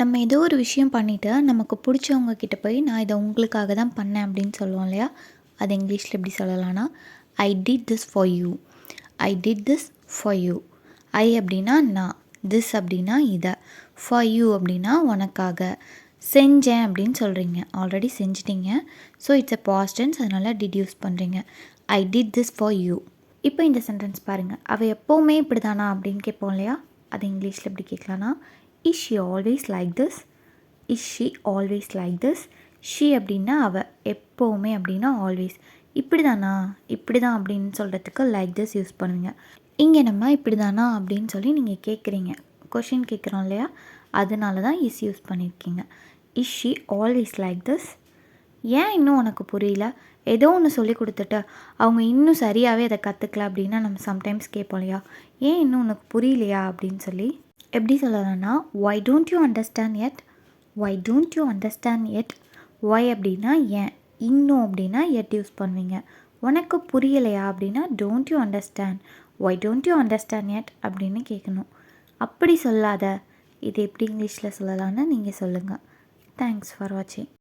நம்ம ஏதோ ஒரு விஷயம் பண்ணிவிட்டு நமக்கு பிடிச்சவங்க கிட்ட போய் நான் இதை உங்களுக்காக தான் பண்ணேன் அப்படின்னு சொல்லுவோம் இல்லையா? அது இங்கிலீஷில் எப்படி சொல்லலாம்னா, I did this for you. I did this for you. I அப்படின்னா நான், திஸ் அப்படின்னா இதை, ஃபார் யூ அப்படின்னா உனக்காக, செஞ்சேன் அப்படின்னு சொல்கிறீங்க, ஆல்ரெடி செஞ்சிட்டிங்க. So it's a past tense, அதனால் டிட் யூஸ் பண்ணுறீங்க. I did this for you. இப்போ இந்த சென்டென்ஸ் பாருங்கள், அவள் எப்போவுமே இப்படி தானா அப்படின்னு கேட்போம் இல்லையா? அது இங்கிலீஷில் எப்படி கேட்கலான்னா, is she always like this. Is she always like this. She அப்படின்னா அவள், எப்போவுமே அப்படின்னா ஆல்வேஸ். இப்படி தானா, இப்படி தான் அப்படின்னு சொல்கிறதுக்கு லைக் திஸ் யூஸ் பண்ணுவீங்க. இங்கே நம்ம இப்படி தானா அப்படின்னு சொல்லி நீங்கள் கேட்குறீங்க, கொஷின் கேட்குறோம் இல்லையா? அதனால தான் இஸ் யூஸ் பண்ணியிருக்கீங்க. Is she always like this. ஏன் இன்னும் உனக்கு புரியல? ஏதோ ஒன்று சொல்லி கொடுத்துட்டு அவங்க இன்னும் சரியாகவே அதை கற்றுக்கல அப்படின்னா நம்ம சம்டைம்ஸ் கேட்போம் இல்லையா? ஏன் இன்னும் உனக்கு புரியலையா அப்படின்னு சொல்லி. எப்படி சொல்லலாம்னா, why don't you understand it. Why don't you understand it. Why அப்படின்னா ஏன், இன்னும் அப்படின்னா எட் யூஸ் பண்ணுவீங்க. உனக்கு புரியலையா அப்படின்னா don't you understand. Why don't you understand it அப்படின்னு கேட்கணும். அப்படி சொல்லாத, இது எப்படி இங்கிலீஷில் சொல்லலான்னு நீங்கள் சொல்லுங்கள். தேங்க்ஸ் ஃபார் வாட்சிங்.